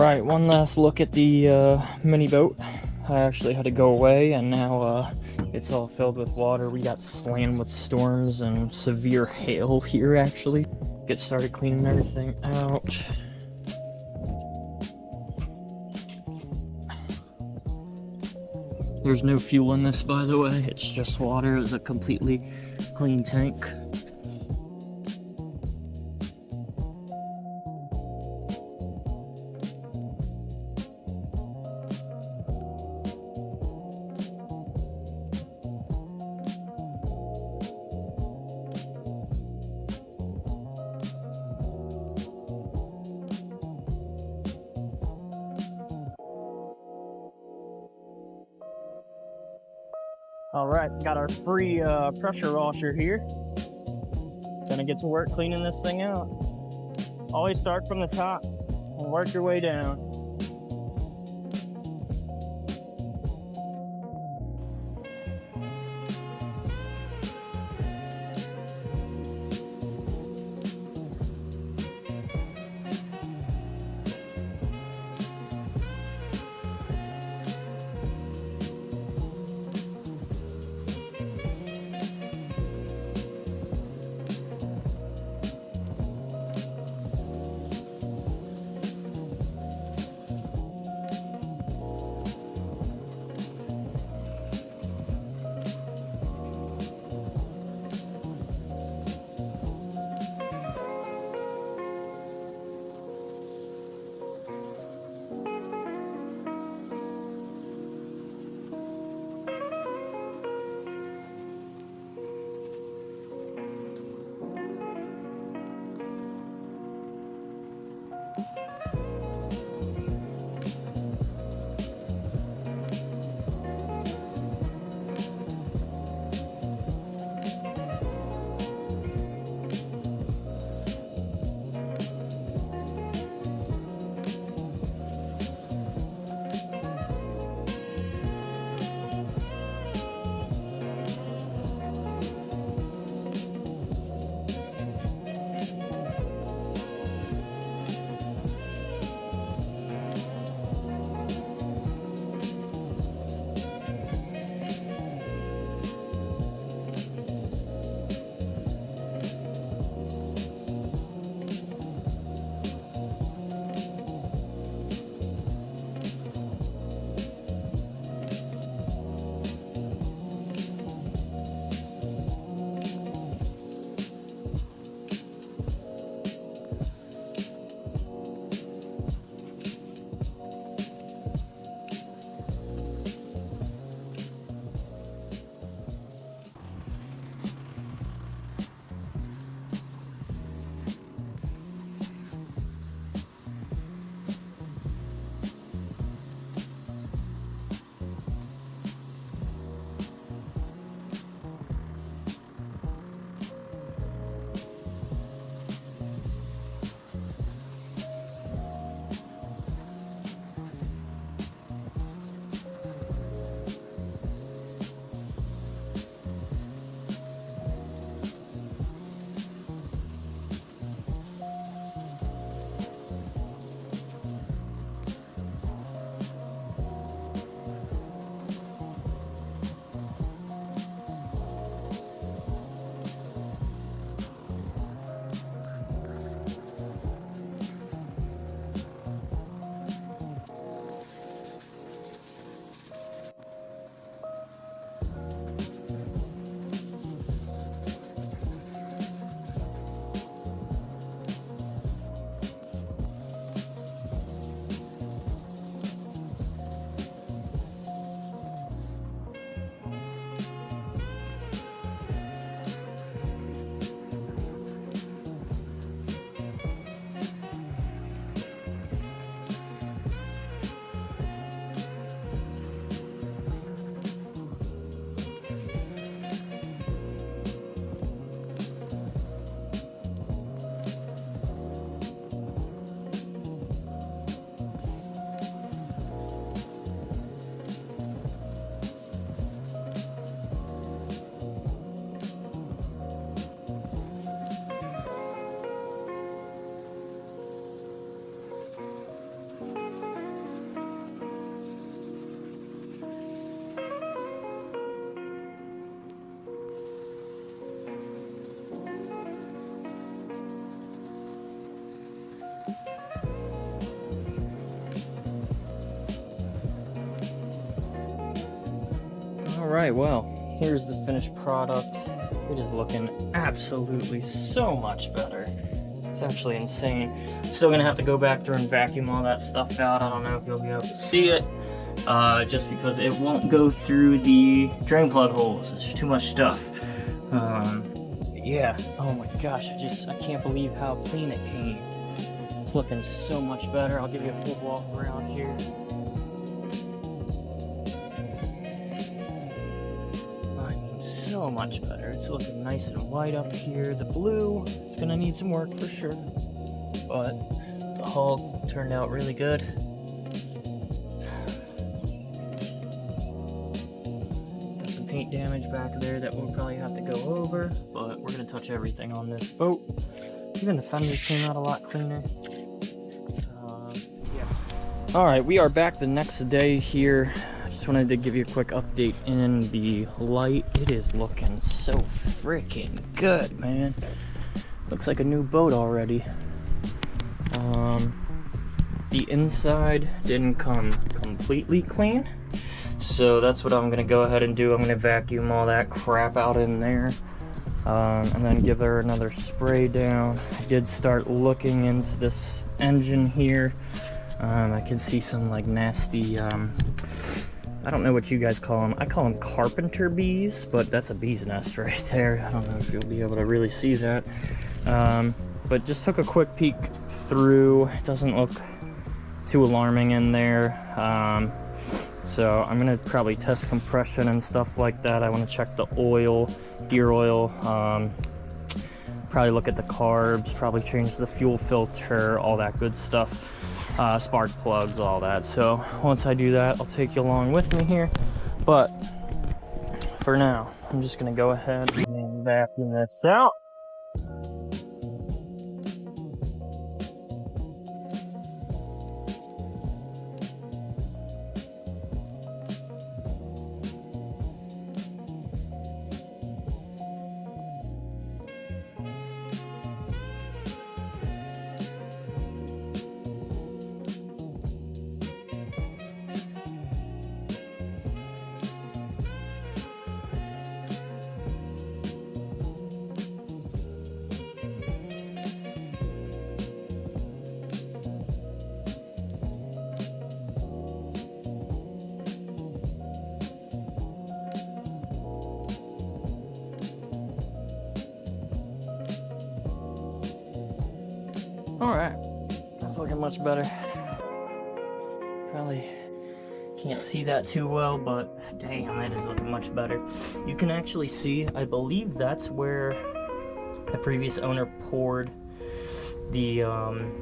Alright, one last look at the mini boat. I actually had to go away, and now it's all filled with water. We got slammed with storms and severe hail here, actually. Get started cleaning everything out. There's no fuel in this, by the way. It's just water. It's a completely clean tank. Alright, got our free pressure washer here. Gonna get to work cleaning this thing out. Always start from the top and work your way down. Alright, well, here's the finished product. It is looking absolutely so much better. It's actually insane. I'm still gonna have to go back through and vacuum all that stuff out. I don't know if you'll be able to see it, just because it won't go through the drain plug holes. There's too much stuff. Yeah, oh my gosh, I can't believe how clean it came. It's looking so much better. I'll give you a full walk around here. So much better. It's looking nice and white up here. The blue is gonna need some work for sure, but the hull turned out really good. Got some paint damage back there that we'll probably have to go over, but we're gonna touch everything on this boat. Even the fenders came out a lot cleaner. Yeah. All right, we are back the next day here. Just wanted to give you a quick update in the light. It is looking so freaking good, man. Looks like a new boat already. The inside didn't come completely clean, so that's what I'm gonna go ahead and do. I'm gonna vacuum all that crap out in there, and then give her another spray down. I did start looking into this engine here. I can see some like nasty I don't know what you guys call them. I call them carpenter bees, but that's a bee's nest right there. I don't know if you'll be able to really see that. But just took a quick peek through. It doesn't look too alarming in there. So I'm gonna probably test compression and stuff like that. I wanna check the oil, gear oil, probably look at the carbs, probably change the fuel filter, all that good stuff. Spark plugs, all that. So once I do that, I'll take you along with me here. But for now, I'm just gonna go ahead and vacuum this out. Alright, that's looking much better. Probably can't see that too well, but damn, that is looking much better. You can actually see, I believe that's where the previous owner poured the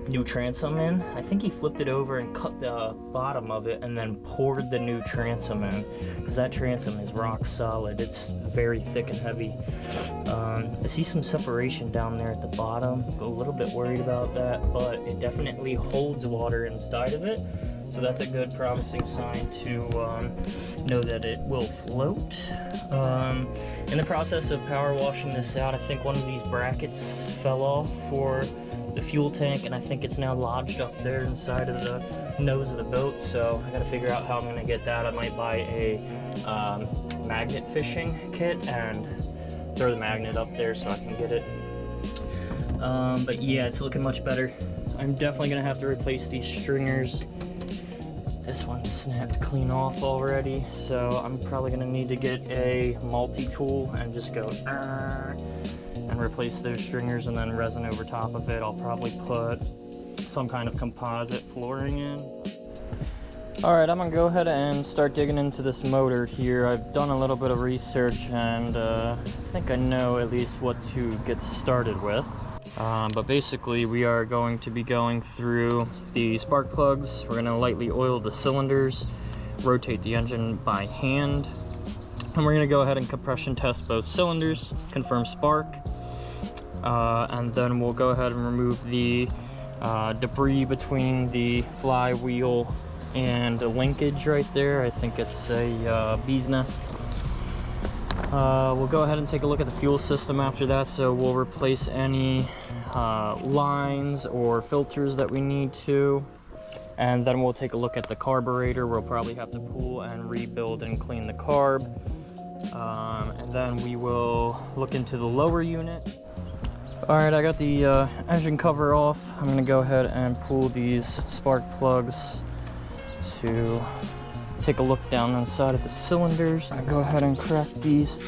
new transom in. I think he flipped it over and cut the bottom of it and then poured the new transom in, because that transom is rock solid. It's very thick and heavy. I see some separation down there at the bottom. A little bit worried about that, but it definitely holds water inside of it, so that's a good promising sign to know that it will float. In the process of power washing this out, I think one of these brackets fell off for the fuel tank, and I think it's now lodged up there inside of the nose of the boat, so I gotta figure out how I'm gonna get that. I might buy a magnet fishing kit and throw the magnet up there so I can get it. But yeah, it's looking much better. I'm definitely gonna have to replace these stringers. This one snapped clean off already, so I'm probably gonna need to get a multi-tool and just go and replace those stringers, and then resin over top of it. I'll probably put some kind of composite flooring in. Alright, I'm gonna go ahead and start digging into this motor here. I've done a little bit of research, and I think I know at least what to get started with. But basically we are going to be going through the spark plugs. We're gonna lightly oil the cylinders, rotate the engine by hand, and we're gonna go ahead and compression test both cylinders, confirm spark, and then we'll go ahead and remove the debris between the flywheel and a linkage right there. I think it's a bee's nest. We'll go ahead and take a look at the fuel system after that, so we'll replace any lines or filters that we need to, and then we'll take a look at the carburetor. We'll probably have to pull and rebuild and clean the carb. And then we will look into the lower unit. Alright, I got the engine cover off. I'm going to go ahead and pull these spark plugs to take a look down inside of the cylinders. I'm going to go ahead and crack these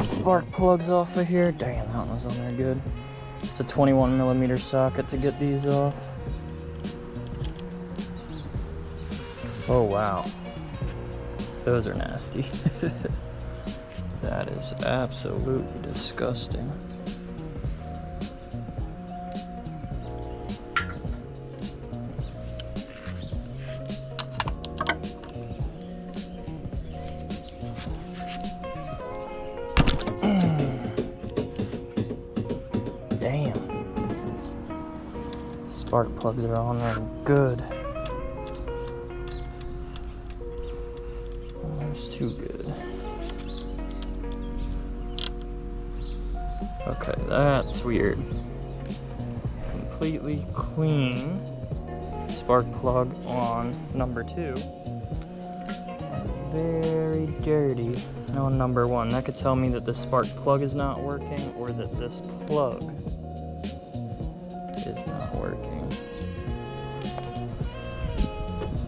spark plugs off of here. Damn, that one was on there good. It's a 21mm socket to get these off. Oh wow, those are nasty. That is absolutely disgusting. Damn. Spark plugs are on there good. Almost too good. Okay, that's weird. Completely clean spark plug on number 2. Very dirty on number 1. That could tell me that the spark plug is not working, or that this plug is not working.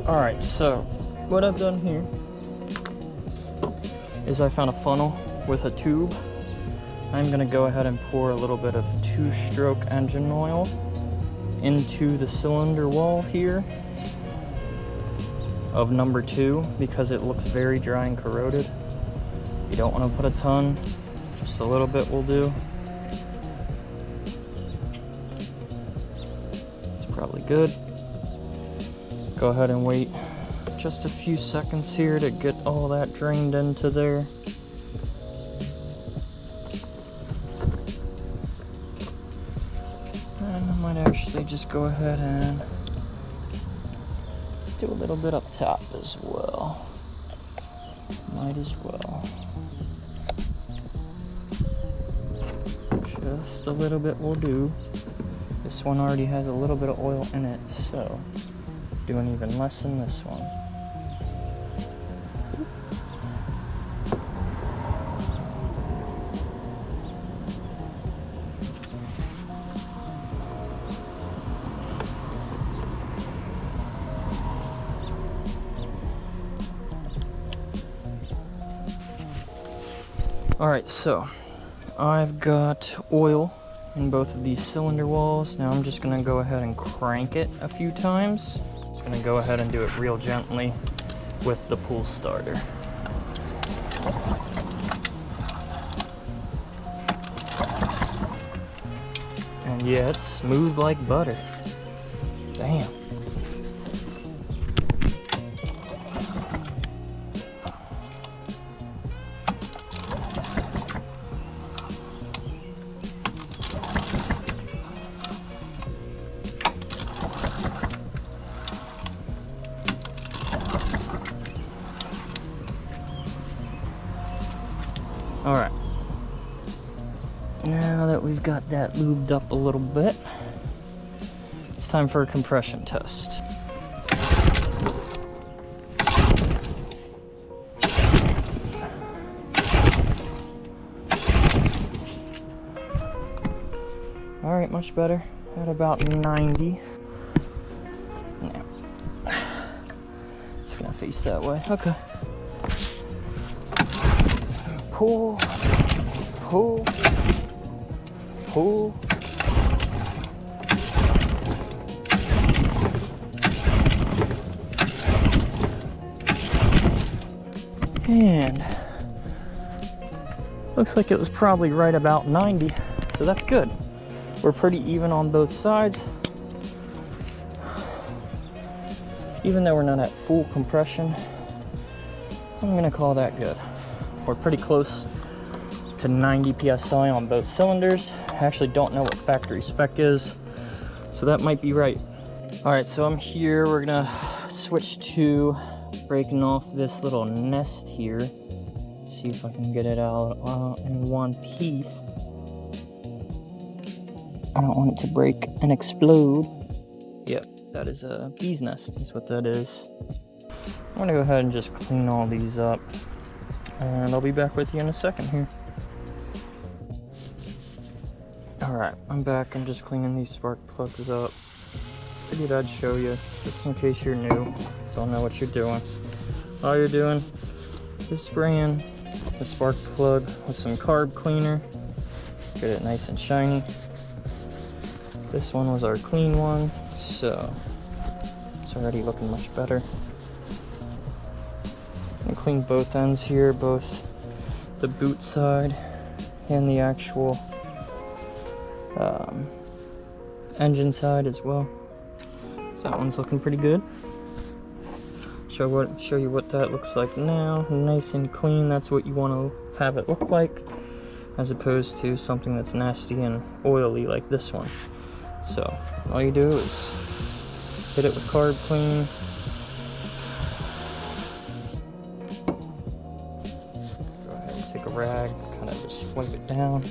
Alright, so what I've done here is I found a funnel with a tube. I'm going to go ahead and pour a little bit of 2-stroke engine oil into the cylinder wall here of number 2 because it looks very dry and corroded. You don't want to put a ton, just a little bit will do. It's probably good. Go ahead and wait just a few seconds here to get all that drained into there. And I might actually just go ahead and do a little bit up top as well. Might as well. Just a little bit will do. This one already has a little bit of oil in it, so doing even less than this one. Alright, so I've got oil in both of these cylinder walls. Now I'm just going to go ahead and crank it a few times. Just going to go ahead and do it real gently with the pull starter. And yeah, it's smooth like butter. Damn. Alright, now that we've got that lubed up a little bit, it's time for a compression test. Alright, much better, at about 90. Now, it's gonna face that way, okay. Pull, pull, pull. And looks like it was probably right about 90, so that's good. We're pretty even on both sides. Even though we're not at full compression, I'm gonna call that good. We're pretty close to 90 psi on both cylinders. I actually don't know what factory spec is, so that might be right. All right, so I'm here. We're gonna switch to breaking off this little nest here. See if I can get it out in one piece. I don't want it to break and explode. Yep, that is a bee's nest is what that is. I'm gonna go ahead and just clean all these up. and I'll be back with you in a second here. Alright, I'm back. I'm just cleaning these spark plugs up. Figured I'd show you, just in case you're new, don't know what you're doing. All you're doing is spraying the spark plug with some carb cleaner. Get it nice and shiny. This one was our clean one, so it's already looking much better. And clean both ends here, both the boot side and the actual engine side as well. So that one's looking pretty good. Show you what that looks like now. Nice and clean. That's what you want to have it look like, as opposed to something that's nasty and oily like this one. So all you do is hit it with carb clean. Go ahead and take a rag, kind of just wipe it down.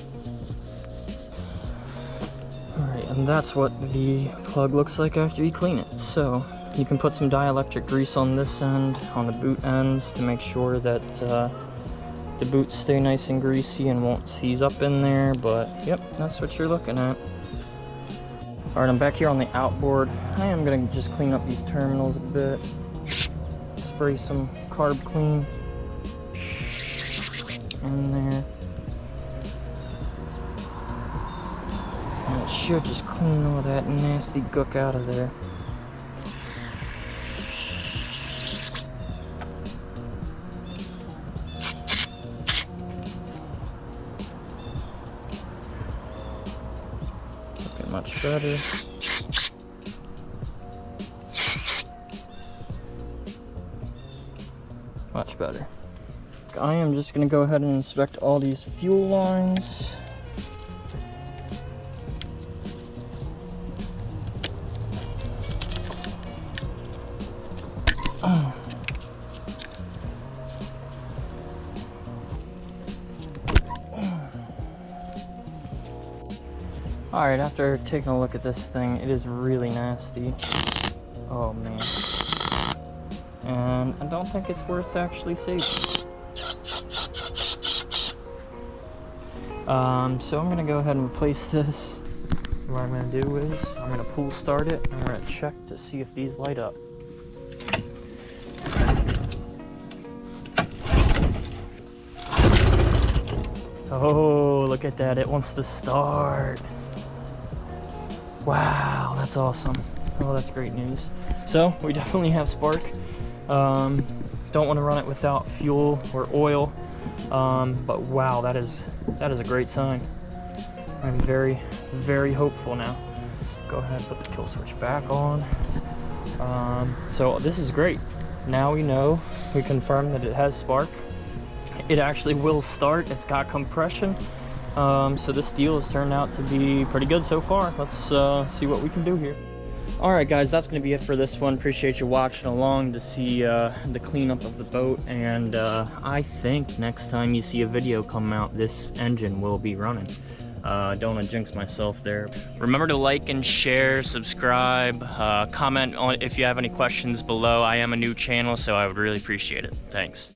Alright, and that's what the plug looks like after you clean it. So you can put some dielectric grease on this end, on the boot ends, to make sure that the boots stay nice and greasy and won't seize up in there, but yep, that's what you're looking at. Alright, I'm back here on the outboard. I am going to just clean up these terminals a bit. Spray some carb clean in there. And it should just clean all that nasty gook out of there. Looking much better. Much better. I am just going to go ahead and inspect all these fuel lines. Alright, after taking a look at this thing, it is really nasty. Oh man. And I don't think it's worth actually saving. So I'm gonna go ahead and replace this. What I'm gonna do is, I'm gonna pull start it, and I'm gonna check to see if these light up. Oh, look at that, it wants to start. Wow, that's awesome. Oh, that's great news. So, we definitely have spark. Don't want to run it without fuel or oil. But wow, that is a great sign. I'm very, very hopeful now. Go ahead and put the kill switch back on. So this is great. Now we know, we confirm that it has spark. It actually will start. It's got compression. So this deal has turned out to be pretty good so far. Let's see what we can do here. Alright guys, that's going to be it for this one. Appreciate you watching along to see the cleanup of the boat, and I think next time you see a video come out, this engine will be running. Don't want to jinx myself there. Remember to like and share, subscribe, comment on if you have any questions below. I am a new channel, so I would really appreciate it. Thanks.